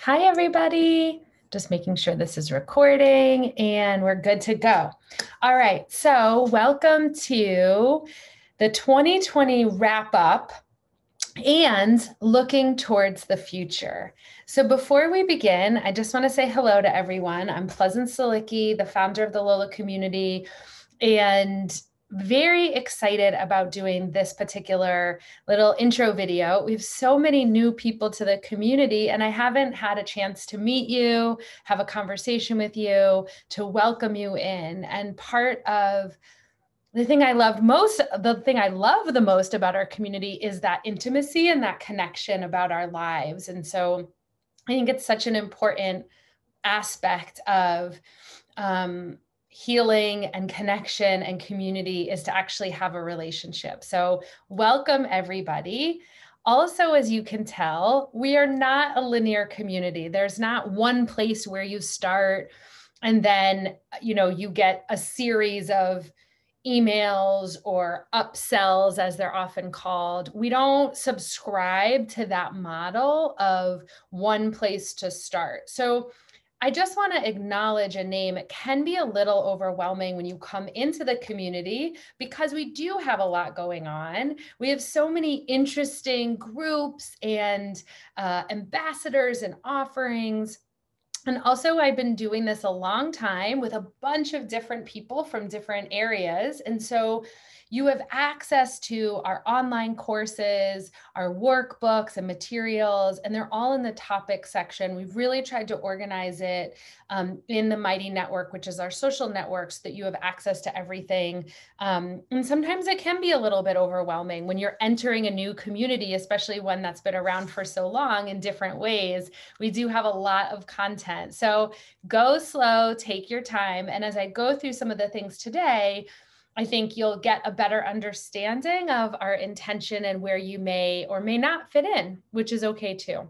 Hi, everybody. Just making sure this is recording and we're good to go. All right, so welcome to the 2020 wrap up and looking towards the future. So before we begin, I just want to say hello to everyone. I'm Pleasant Salicki, the founder of the LOLA community, and very excited about doing this particular little intro video. We have so many new people to the community, and I haven't had a chance to meet you, have a conversation with you, to welcome you in. And part of the thing I love the most about our community is that intimacy and that connection about our lives. And so I think it's such an important aspect of healing and connection and community is to actually have a relationship. So welcome, everybody. Also, as you can tell, we are not a linear community. There's not one place where you start and then, you get a series of emails or upsells, as they're often called. We don't subscribe to that model of one place to start. So I just want to acknowledge a name. It can be a little overwhelming when you come into the community because we do have a lot going on. We have so many interesting groups and ambassadors and offerings. And also, I've been doing this a long time with a bunch of different people from different areas. And so you have access to our online courses, our workbooks and materials, and they're all in the topic section. We've really tried to organize it in the Mighty Network, which is our social network, so that you have access to everything. And sometimes it can be a little bit overwhelming when you're entering a new community, especially one that's been around for so long in different ways. We do have a lot of content. So go slow, take your time. And as I go through some of the things today, I think you'll get a better understanding of our intention and where you may or may not fit in, which is okay too.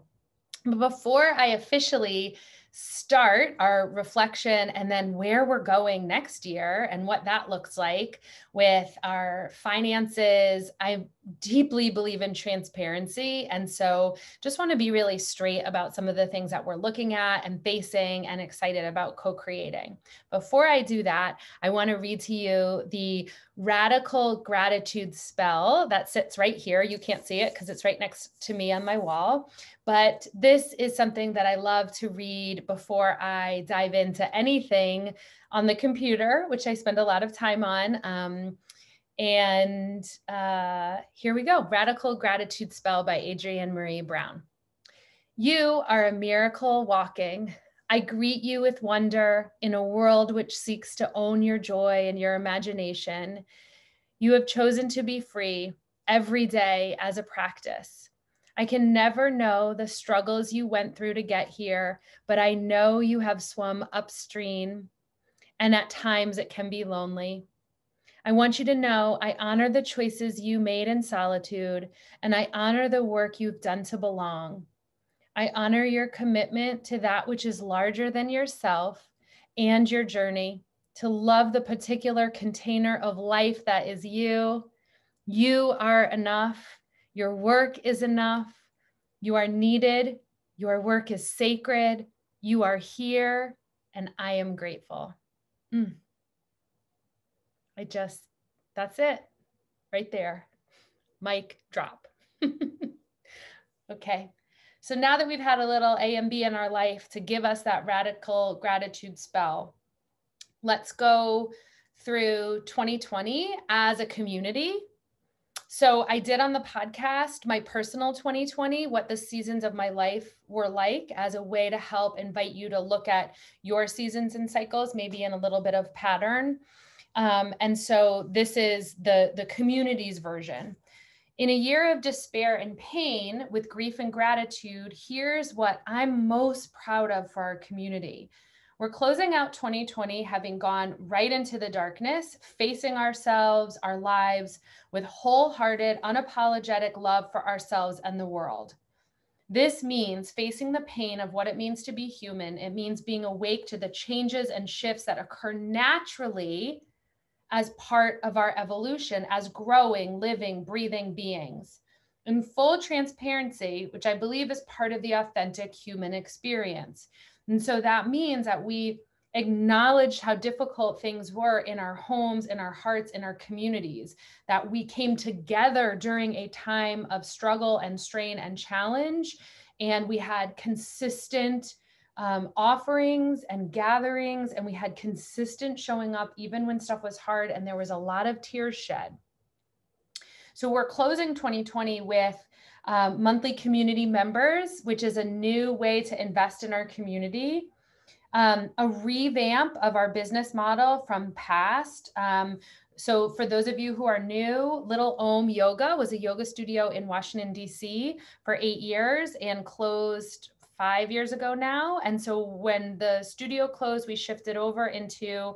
But before I officially start our reflection and then where we're going next year and what that looks like with our finances, I deeply believe in transparency. And so just want to be really straight about some of the things that we're looking at and facing and excited about co-creating. Before I do that, I want to read to you the radical gratitude spell that sits right here. You can't see it because it's right next to me on my wall. But this is something that I love to read before I dive into anything on the computer, which I spend a lot of time on. Here we go. Radical Gratitude Spell by Adrienne Maree Brown. You are a miracle walking. I greet you with wonder in a world which seeks to own your joy and your imagination. You have chosen to be free every day as a practice. I can never know the struggles you went through to get here, but I know you have swum upstream, and at times it can be lonely. I want you to know I honor the choices you made in solitude, and I honor the work you've done to belong. I honor your commitment to that which is larger than yourself and your journey to love the particular container of life that is you. You are enough. Your work is enough. You are needed. Your work is sacred. You are here, and I am grateful. That's it right there. Mic drop. Okay. So now that we've had a little A and B in our life to give us that radical gratitude spell, let's go through 2020 as a community. So I did on the podcast my personal 2020, what the seasons of my life were like, as a way to help invite you to look at your seasons and cycles, maybe in a little bit of pattern. And so this is the community's version. In a year of despair and pain with grief and gratitude, here's what I'm most proud of for our community. We're closing out 2020, having gone right into the darkness, facing ourselves, our lives, with wholehearted, unapologetic love for ourselves and the world. This means facing the pain of what it means to be human. It means being awake to the changes and shifts that occur naturally as part of our evolution as growing, living, breathing beings. in full transparency, which I believe is part of the authentic human experience. And so that means that we acknowledged how difficult things were in our homes, in our hearts, in our communities, that we came together during a time of struggle and strain and challenge. And we had consistent offerings and gatherings, and we had consistent showing up even when stuff was hard and there was a lot of tears shed. So we're closing 2020 with monthly community members, which is a new way to invest in our community. A revamp of our business model from past. So for those of you who are new, Little Om Yoga was a yoga studio in Washington, D.C. for 8 years and closed 5 years ago now. And so when the studio closed, we shifted over into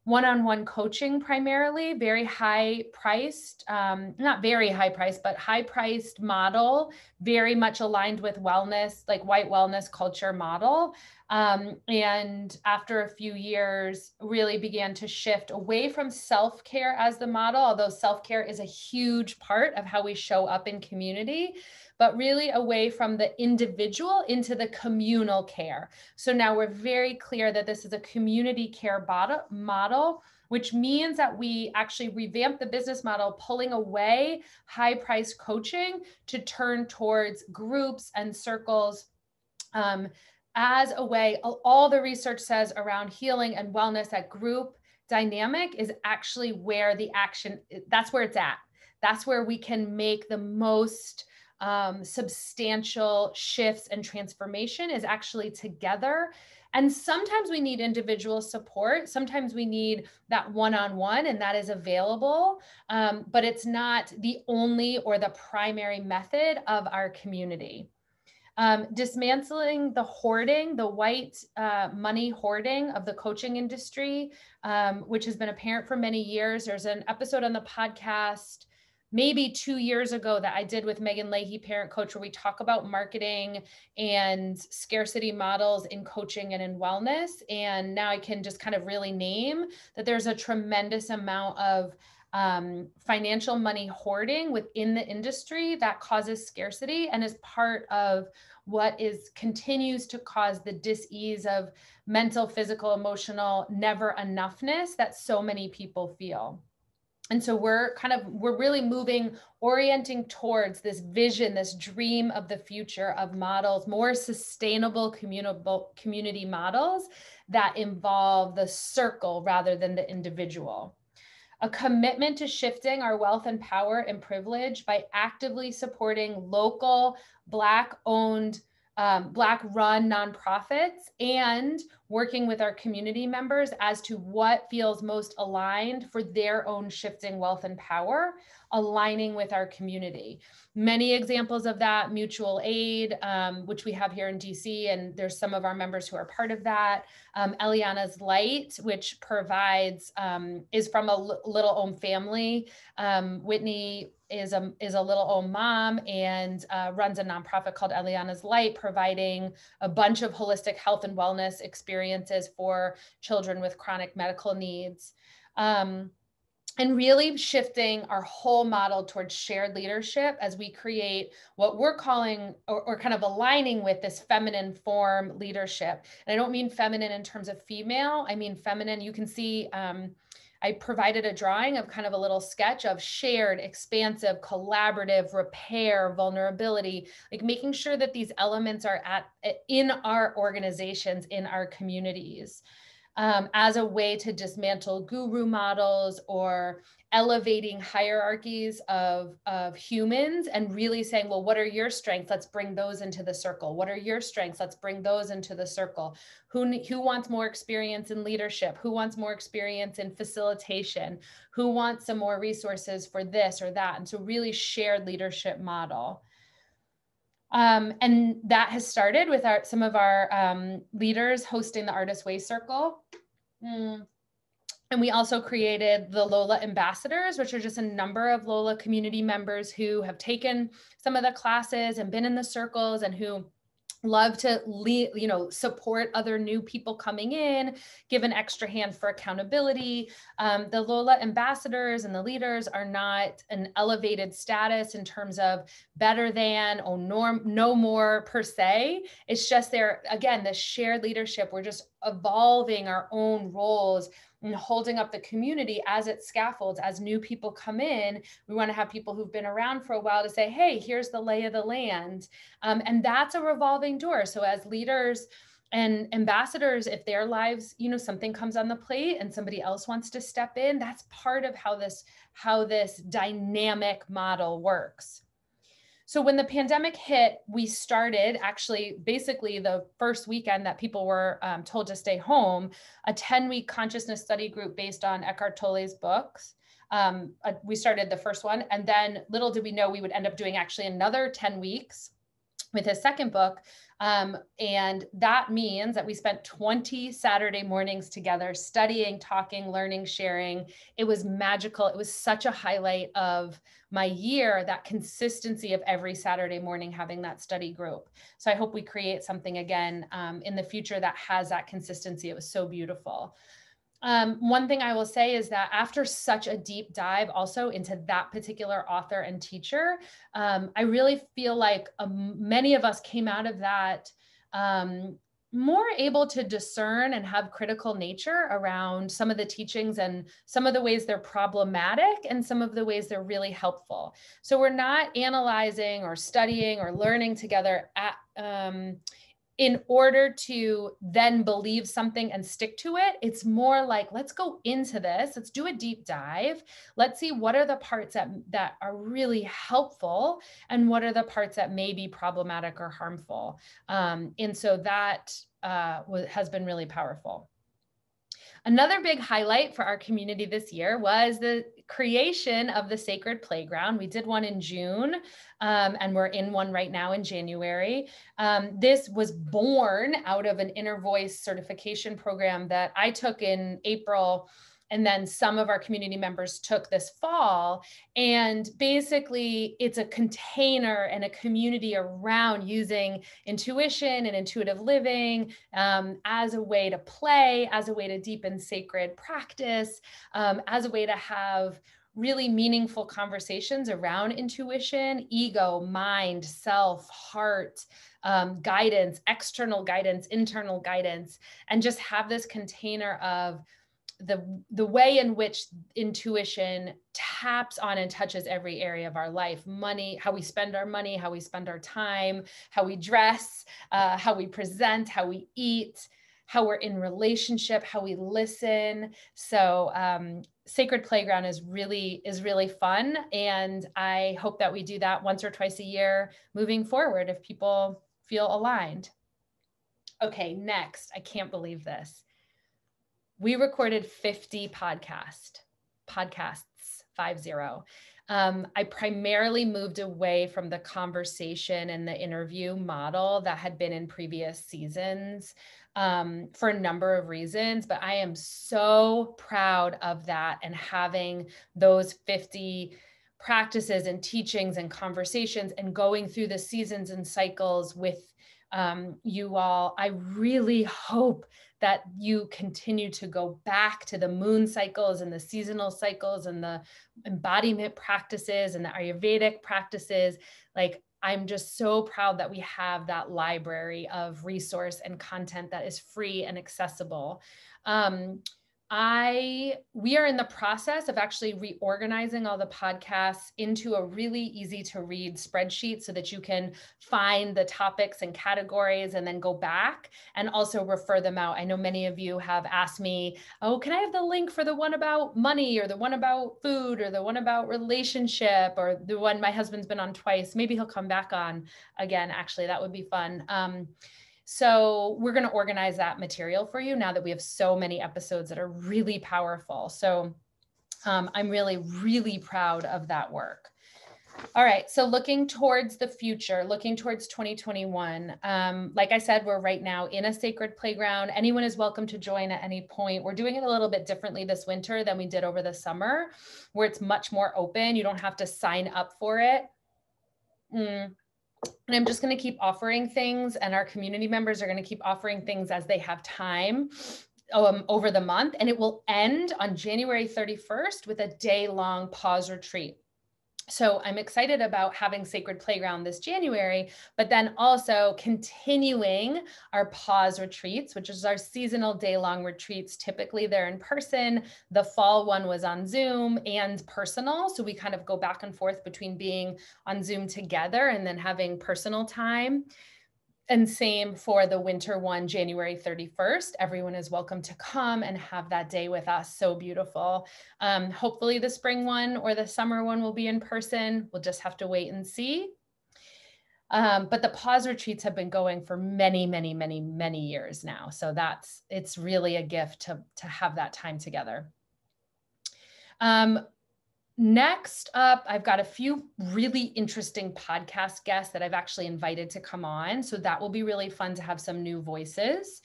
one-on-one coaching, primarily very high priced, not very high priced, but high priced model, very much aligned with wellness, like white wellness culture model. And after a few years, really began to shift away from self-care as the model, although self-care is a huge part of how we show up in community, but really away from the individual into the communal care. So now we're very clear that this is a community care model, which means that we actually revamp the business model, pulling away high-priced coaching to turn towards groups and circles as a way. All the research says around healing and wellness, that group dynamic is actually where the action, that's where it's at. That's where we can make the most substantial shifts and transformation, is actually together. And sometimes we need individual support. Sometimes we need that one-on-one, and that is available. But it's not the only or the primary method of our community. Dismantling the hoarding, the white money hoarding of the coaching industry, which has been apparent for many years. There's an episode on the podcast maybe 2 years ago that I did with Megan Leahy, parent coach, where we talk about marketing and scarcity models in coaching and in wellness. And now I can just kind of really name that there's a tremendous amount of financial money hoarding within the industry that causes scarcity and is part of what continues to cause the dis-ease of mental, physical, emotional never enoughness that so many people feel. And so we're really orienting towards this vision, this dream of the future of models, more sustainable community models that involve the circle rather than the individual. A commitment to shifting our wealth and power and privilege by actively supporting local Black-owned, Black-run nonprofits, and working with our community members as to what feels most aligned for their own shifting wealth and power, aligning with our community. Many examples of that: mutual aid, which we have here in DC, and there's some of our members who are part of that. Eliana's Light, which provides, is from a Little Om family. Whitney is a Little Om mom and runs a nonprofit called Eliana's Light, providing a bunch of holistic health and wellness experiences for children with chronic medical needs. And really shifting our whole model towards shared leadership as we create what we're calling, or kind of aligning with, this feminine form leadership. And I don't mean feminine in terms of female, I mean feminine. You can see, I provided a drawing of kind of a little sketch of shared, expansive, collaborative, repair, vulnerability, like making sure that these elements are in our organizations, in our communities. As a way to dismantle guru models or elevating hierarchies of humans, and really saying, well, what are your strengths? Let's bring those into the circle. What are your strengths? Let's bring those into the circle. Who wants more experience in leadership? Who wants more experience in facilitation? Who wants some more resources for this or that? And so really shared leadership model. And that has started with some of our leaders hosting the Artist Way Circle. And we also created the LOLA Ambassadors, which are just a number of LOLA community members who have taken some of the classes and been in the circles, and who love to lead, support other new people coming in, give an extra hand for accountability. The LOLA ambassadors and the leaders are not an elevated status in terms of better than or norm, no more per se. It's just there, again, the shared leadership. We're just evolving our own roles and holding up the community as it scaffolds. As new people come in, we want to have people who've been around for a while to say, hey, here's the lay of the land. And that's a revolving door. So as leaders and ambassadors, if their lives, something comes on the plate and somebody else wants to step in, that's part of how this dynamic model works. So when the pandemic hit, we started actually basically the first weekend that people were told to stay home, a 10-week consciousness study group based on Eckhart Tolle's books. We started the first one, and then little did we know we would end up doing actually another 10 weeks with his second book. And that means that we spent 20 Saturday mornings together studying, talking, learning, sharing. It was magical. It was such a highlight of my year, that consistency of every Saturday morning having that study group. So I hope we create something again in the future that has that consistency. It was so beautiful. One thing I will say is that after such a deep dive also into that particular author and teacher, I really feel like many of us came out of that more able to discern and have critical nature around some of the teachings and some of the ways they're problematic and some of the ways they're really helpful. So we're not analyzing or studying or learning together in order to then believe something and stick to it. It's more like, let's go into this. Let's do a deep dive. Let's see what are the parts that are really helpful and what are the parts that may be problematic or harmful. And so that has been really powerful. Another big highlight for our community this year was the creation of the Sacred Playground. We did one in June, and we're in one right now in January. This was born out of an Inner Voice certification program that I took in April, and then some of our community members took this fall. And basically, it's a container and a community around using intuition and intuitive living as a way to play, as a way to deepen sacred practice, as a way to have really meaningful conversations around intuition, ego, mind, self, heart, guidance, external guidance, internal guidance, and just have this container of the way in which intuition taps on and touches every area of our life: money, how we spend our money, how we spend our time, how we dress, how we present, how we eat, how we're in relationship, how we listen. So Sacred Playground is really fun. And I hope that we do that once or twice a year moving forward if people feel aligned. Okay, next, I can't believe this. We recorded 50 podcasts, 50. I primarily moved away from the conversation and the interview model that had been in previous seasons for a number of reasons, but I am so proud of that and having those 50 practices and teachings and conversations and going through the seasons and cycles with you all. I really hope that you continue to go back to the moon cycles and the seasonal cycles and the embodiment practices and the Ayurvedic practices. Like, I'm just so proud that we have that library of resource and content that is free and accessible. We are in the process of actually reorganizing all the podcasts into a really easy to read spreadsheet so that you can find the topics and categories and then go back and also refer them out. I know many of you have asked me, oh, can I have the link for the one about money or the one about food or the one about relationship or the one my husband's been on twice? Maybe he'll come back on again. Actually, that would be fun. So we're going to organize that material for you now that we have so many episodes that are really powerful. So I'm really, really proud of that work. All right. So looking towards the future, looking towards 2021, like I said, we're right now in a Sacred Playground. Anyone is welcome to join at any point. We're doing it a little bit differently this winter than we did over the summer, where it's much more open. You don't have to sign up for it. And I'm just going to keep offering things, and our community members are going to keep offering things as they have time over the month. And it will end on January 31st with a day-long pause retreat. So I'm excited about having Sacred Playground this January, but then also continuing our pause retreats, which is our seasonal day-long retreats. Typically they're in person. The fall one was on Zoom and personal. So we kind of go back and forth between being on Zoom together and then having personal time. And same for the winter one, January 31st. Everyone is welcome to come and have that day with us. So beautiful. Hopefully the spring one or the summer one will be in person. We'll just have to wait and see. But the pause retreats have been going for many, many, many, many years now. So it's really a gift to have that time together. Next up, I've got a few really interesting podcast guests that I've actually invited to come on. So that will be really fun to have some new voices.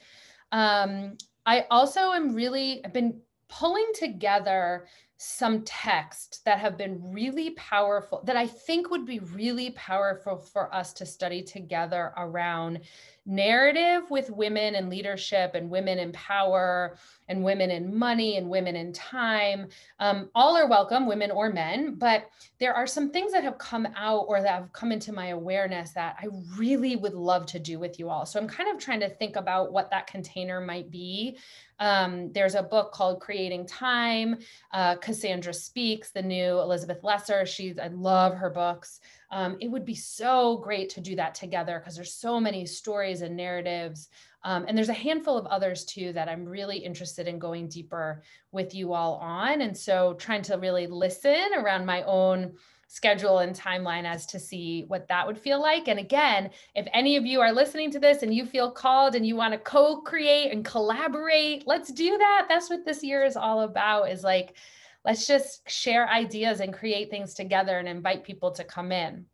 I also I've been pulling together some texts that have been really powerful, that I think would be really powerful for us to study together around narrative with women in leadership and women in power and women in money and women in time. All are welcome, women or men, but there are some things that have come out or that have come into my awareness that I really would love to do with you all. So I'm kind of trying to think about what that container might be. There's a book called Creating Time. Cassandra Speaks, the new Elizabeth Lesser. I love her books. It would be so great to do that together because there's so many stories and narratives. And there's a handful of others too that I'm really interested in going deeper with you all on. And so trying to really listen around my own schedule and timeline as to see what that would feel like. And again, if any of you are listening to this and you feel called and you want to co-create and collaborate, let's do that. That's what this year is all about, is like, let's just share ideas and create things together and invite people to come in.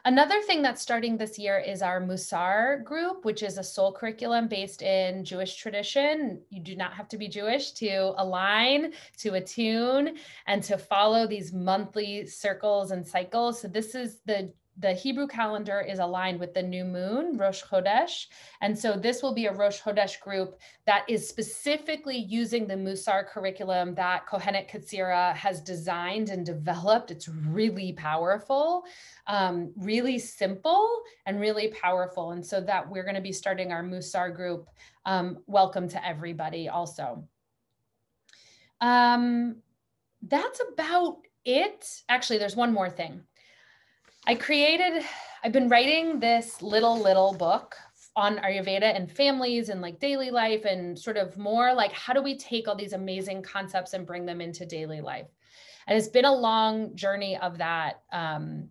Another thing that's starting this year is our Musar group, which is a soul curriculum based in Jewish tradition. You do not have to be Jewish to align, to attune, and to follow these monthly circles and cycles. So this is the Hebrew calendar is aligned with the new moon, Rosh Chodesh. And so this will be a Rosh Chodesh group that is specifically using the Musar curriculum that Kohenet Katsira has designed and developed. It's really powerful, really simple and really powerful. And so that we're going to be starting our Musar group. Welcome to everybody also. That's about it. Actually, there's one more thing. I've been writing this little book on Ayurveda and families and like daily life and sort of more like, how do we take all these amazing concepts and bring them into daily life? And it's been a long journey of that. And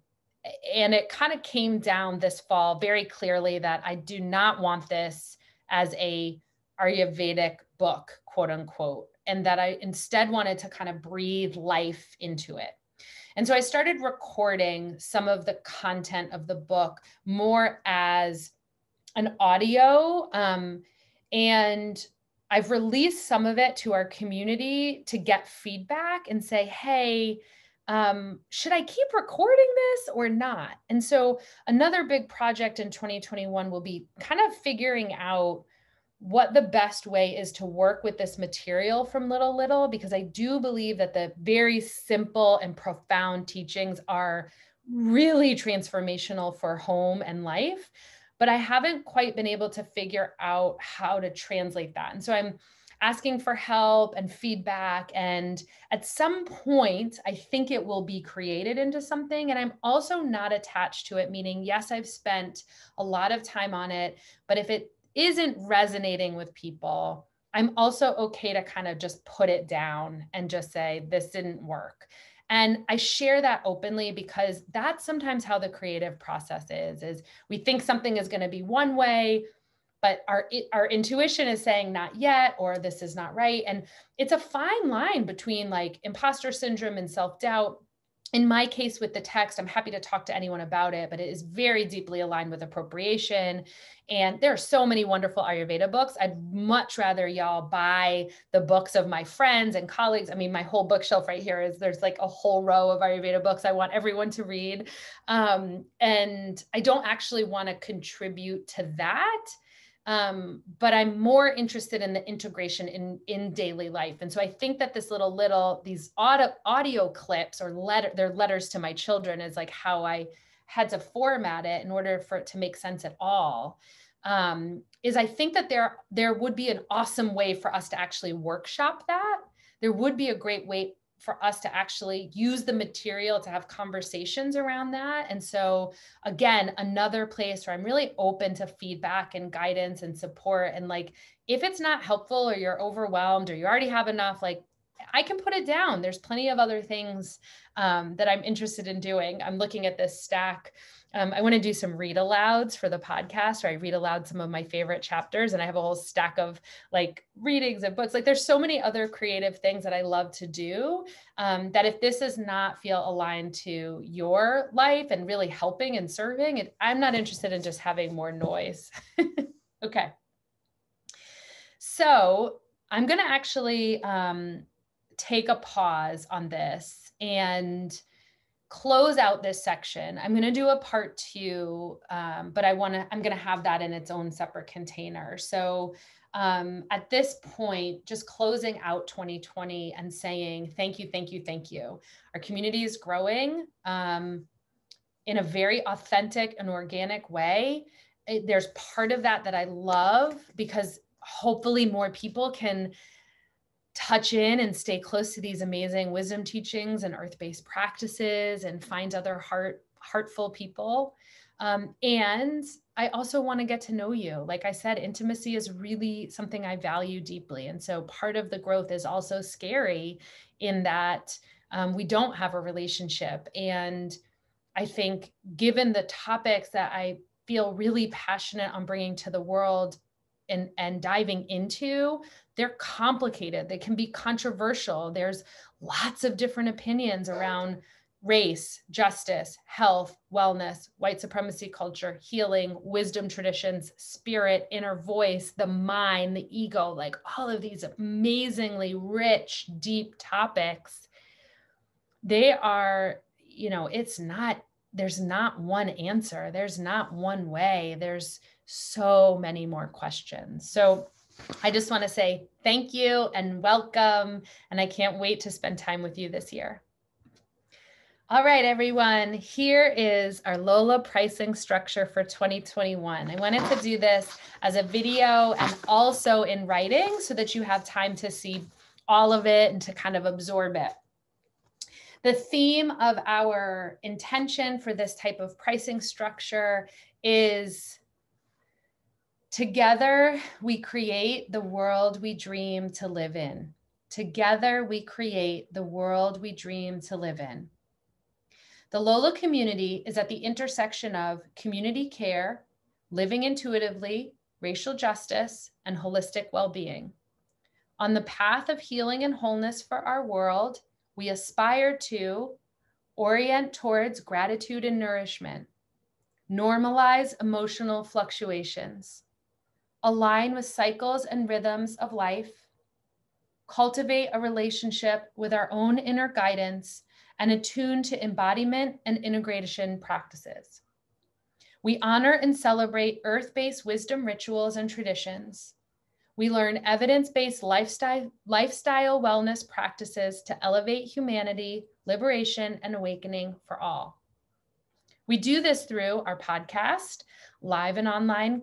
it kind of came down this fall very clearly that I do not want this as a Ayurvedic book, quote unquote, and that I instead wanted to kind of breathe life into it. And so I started recording some of the content of the book more as an audio. And I've released some of it to our community to get feedback and say, hey, should I keep recording this or not? And so another big project in 2021 will be kind of figuring out what the best way is to work with this material from Little, because I do believe that the very simple and profound teachings are really transformational for home and life, but I haven't quite been able to figure out how to translate that. And so I'm asking for help and feedback. And at some point, I think it will be created into something. And I'm also not attached to it, meaning, yes, I've spent a lot of time on it, but if it isn't resonating with people, I'm also okay to kind of just put it down and just say, this didn't work. And I share that openly because that's sometimes how the creative process is we think something is going to be one way, but our intuition is saying not yet, or this is not right. And it's a fine line between like imposter syndrome and self-doubt. in my case with the text, I'm happy to talk to anyone about it, but it is very deeply aligned with appropriation. And there are so many wonderful Ayurveda books. I'd much rather y'all buy the books of my friends and colleagues. I mean, my whole bookshelf right here there's like a whole row of Ayurveda books I want everyone to read. And I don't actually want to contribute to that. But I'm more interested in the integration in daily life. And so I think that these audio clips or they're letters to my children is like how I had to format it in order for it to make sense at all. Is I think that there would be an awesome way for us to actually workshop that. There would be a great way for us to actually use the material to have conversations around that. And so again, another place where I'm really open to feedback and guidance and support. And like, if it's not helpful or you're overwhelmed or you already have enough, like I can put it down. There's plenty of other things that I'm interested in doing. I'm looking at this stack. I want to do some read alouds for the podcast, where I read aloud some of my favorite chapters, and I have a whole stack of like readings and books. Like there's so many other creative things that I love to do, that if this does not feel aligned to your life and really helping and serving, I'm not interested in just having more noise. Okay. So I'm going to actually take a pause on this and close out this section. I'm going to do a part 2, but I'm going to have that in its own separate container. So at this point, just closing out 2020 and saying, thank you, thank you, thank you. Our community is growing in a very authentic and organic way. There's part of that I love, because hopefully more people can touch in and stay close to these amazing wisdom teachings and earth-based practices and find other heartful people. And I also want to get to know you. Like I said, intimacy is really something I value deeply. And so part of the growth is also scary in that we don't have a relationship. And I think given the topics that I feel really passionate on bringing to the world and diving into, they're complicated. They can be controversial. There's lots of different opinions around race, justice, health, wellness, white supremacy culture, healing, wisdom traditions, spirit, inner voice, the mind, the ego, like all of these amazingly rich, deep topics. They are, there's not one answer. There's not one way. There's so many more questions. So I just want to say thank you and welcome. And I can't wait to spend time with you this year. All right, everyone, here is our LOLA pricing structure for 2021. I wanted to do this as a video and also in writing so that you have time to see all of it and to kind of absorb it. The theme of our intention for this type of pricing structure is together we create the world we dream to live in. Together we create the world we dream to live in. The LOLA community is at the intersection of community care, living intuitively, racial justice, and holistic well-being. On the path of healing and wholeness for our world, we aspire to orient towards gratitude and nourishment, normalize emotional fluctuations, align with cycles and rhythms of life, cultivate a relationship with our own inner guidance, and attune to embodiment and integration practices. We honor and celebrate earth-based wisdom rituals and traditions. We learn evidence-based lifestyle wellness practices to elevate humanity, liberation, and awakening for all. We do this through our podcast, live and online,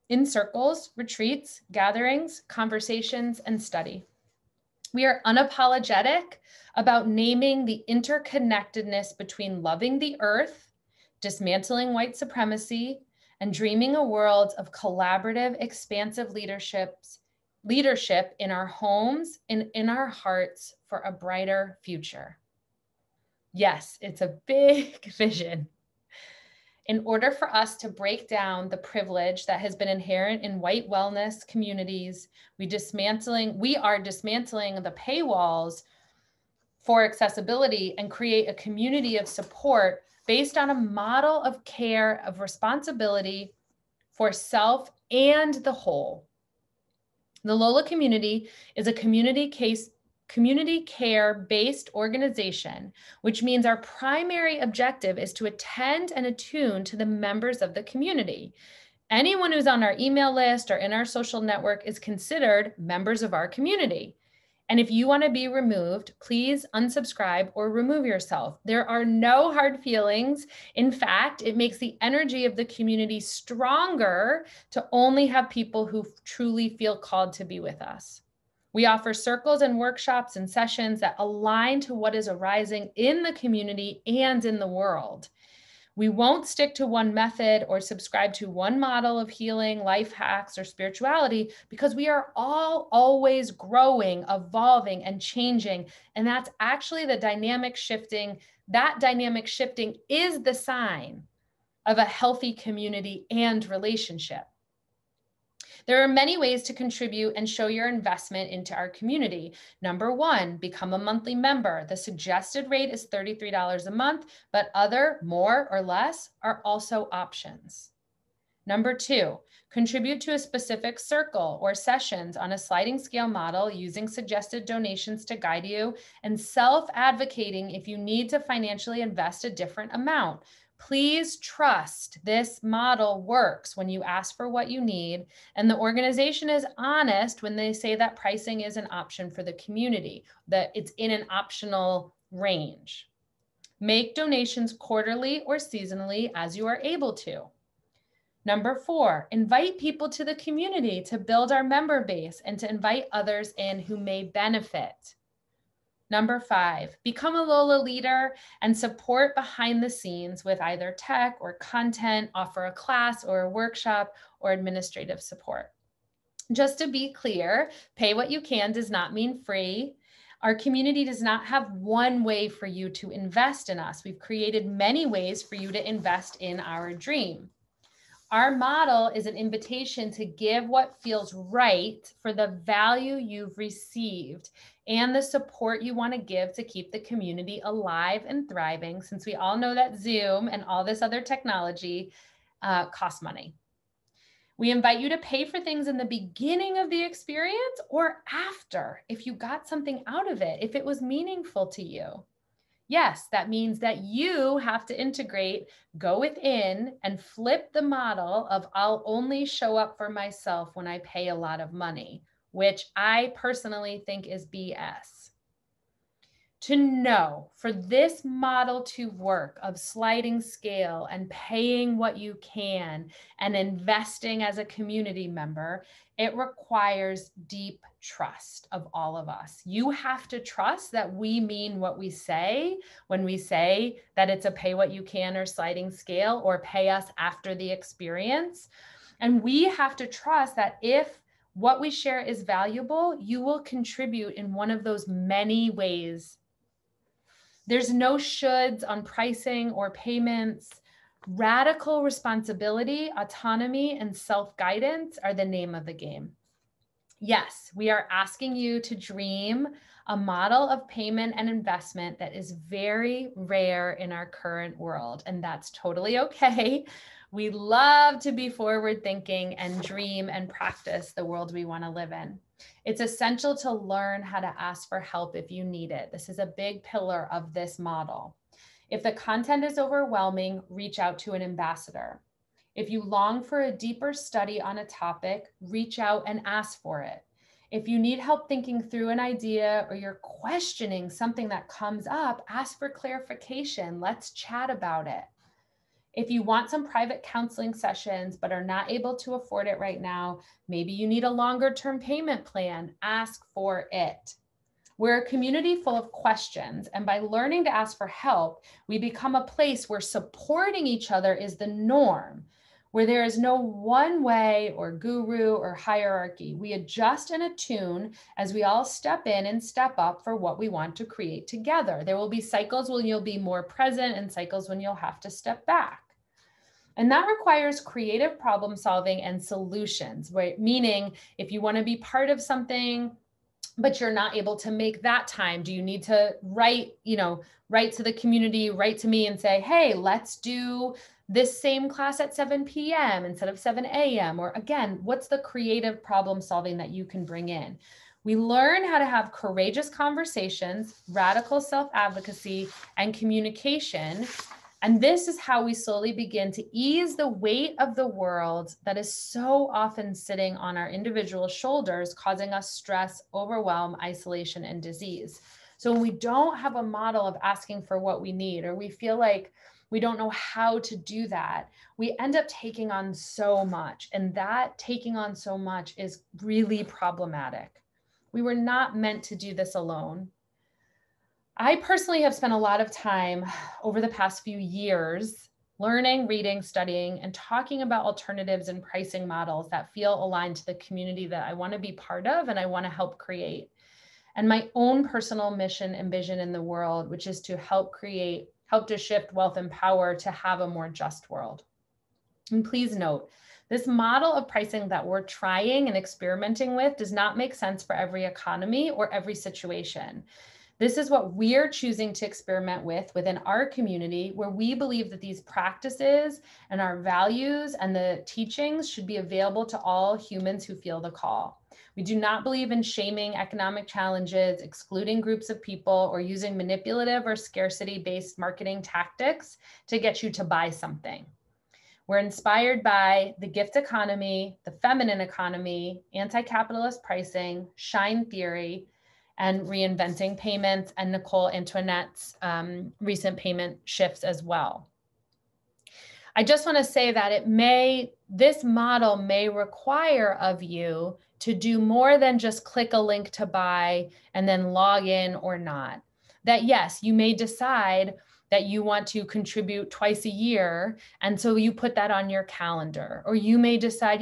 in circles, retreats, gatherings, conversations, and study. We are unapologetic about naming the interconnectedness between loving the earth, dismantling white supremacy, and dreaming a world of collaborative, expansive leadership in our homes and in our hearts for a brighter future. Yes, it's a big vision. In order for us to break down the privilege that has been inherent in white wellness communities, we are dismantling the paywalls for accessibility and create a community of support based on a model of care, of responsibility for self and the whole. The LOLA community is a community care-based organization, which means our primary objective is to attend and attune to the members of the community. Anyone who's on our email list or in our social network is considered members of our community. And if you want to be removed, please unsubscribe or remove yourself. There are no hard feelings. In fact, it makes the energy of the community stronger to only have people who truly feel called to be with us. We offer circles and workshops and sessions that align to what is arising in the community and in the world. We won't stick to one method or subscribe to one model of healing, life hacks, or spirituality, because we are all always growing, evolving, and changing. And that's actually the dynamic shifting. That dynamic shifting is the sign of a healthy community and relationship. There are many ways to contribute and show your investment into our community. Number one, become a monthly member. The suggested rate is $33 a month, but other, more or less, are also options. Number two, contribute to a specific circle or sessions on a sliding scale model using suggested donations to guide you, and self-advocating if you need to financially invest a different amount. Please trust this model works when you ask for what you need, and the organization is honest when they say that pricing is an option for the community, that it's in an optional range. Make donations quarterly or seasonally as you are able to. Number four, invite people to the community to build our member base and to invite others in who may benefit. Number five, become a LOLA leader and support behind the scenes with either tech or content, offer a class or a workshop or administrative support. Just to be clear, pay what you can does not mean free. Our community does not have one way for you to invest in us. We've created many ways for you to invest in our dream. Our model is an invitation to give what feels right for the value you've received and the support you want to give to keep the community alive and thriving, since we all know that Zoom and all this other technology costs money. We invite you to pay for things in the beginning of the experience or after, if you got something out of it, if it was meaningful to you. Yes, that means that you have to integrate, go within, and flip the model of I'll only show up for myself when I pay a lot of money, which I personally think is BS. To know for this model to work of sliding scale and paying what you can and investing as a community member, it requires deep trust of all of us. You have to trust that we mean what we say when we say that it's a pay what you can or sliding scale or pay us after the experience. And we have to trust that if what we share is valuable, you will contribute in one of those many ways. There's no shoulds on pricing or payments. Radical responsibility, autonomy, and self-guidance are the name of the game. Yes, we are asking you to dream a model of payment and investment that is very rare in our current world, and that's totally okay. We love to be forward thinking and dream and practice the world we want to live in. It's essential to learn how to ask for help if you need it. This is a big pillar of this model. If the content is overwhelming, reach out to an ambassador. If you long for a deeper study on a topic, reach out and ask for it. If you need help thinking through an idea or you're questioning something that comes up, ask for clarification. Let's chat about it. If you want some private counseling sessions but are not able to afford it right now, maybe you need a longer-term payment plan, ask for it. We're a community full of questions, and by learning to ask for help, we become a place where supporting each other is the norm, where there is no one way or guru or hierarchy. We adjust and attune as we all step in and step up for what we want to create together. There will be cycles when you'll be more present and cycles when you'll have to step back. And that requires creative problem solving and solutions, right? Meaning if you want to be part of something but you're not able to make that time? Do you need to write to the community, write to me and say, hey, let's do this same class at 7 p.m. instead of 7 a.m.? Or again, what's the creative problem solving that you can bring in? We learn how to have courageous conversations, radical self-advocacy, and communication. And this is how we slowly begin to ease the weight of the world that is so often sitting on our individual shoulders, causing us stress, overwhelm, isolation, and disease. So when we don't have a model of asking for what we need, or we feel like we don't know how to do that, we end up taking on so much. And that taking on so much is really problematic. We were not meant to do this alone. I personally have spent a lot of time over the past few years learning, reading, studying, and talking about alternatives and pricing models that feel aligned to the community that I want to be part of and I want to help create. And my own personal mission and vision in the world, which is to help to shift wealth and power to have a more just world. And please note, this model of pricing that we're trying and experimenting with does not make sense for every economy or every situation. This is what we're choosing to experiment with within our community, where we believe that these practices and our values and the teachings should be available to all humans who feel the call. We do not believe in shaming economic challenges, excluding groups of people, or using manipulative or scarcity-based marketing tactics to get you to buy something. We're inspired by the gift economy, the feminine economy, anti-capitalist pricing, shine theory, and reinventing payments, and Nicole Antoinette's recent payment shifts as well. I just want to say that this model may require of you to do more than just click a link to buy and then log in or not. That yes, you may decide that you want to contribute twice a year, and so you put that on your calendar. Or you may decide,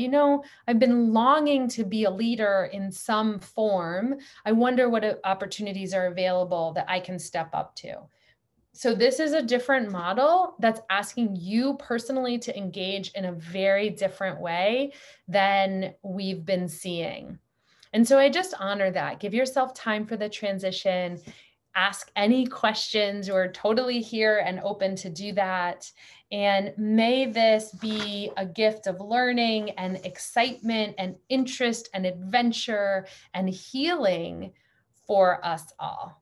I've been longing to be a leader in some form. I wonder what opportunities are available that I can step up to. So this is a different model that's asking you personally to engage in a very different way than we've been seeing. And so I just honor that. Give yourself time for the transition. Ask any questions. We're totally here and open to do that. And may this be a gift of learning and excitement and interest and adventure and healing for us all.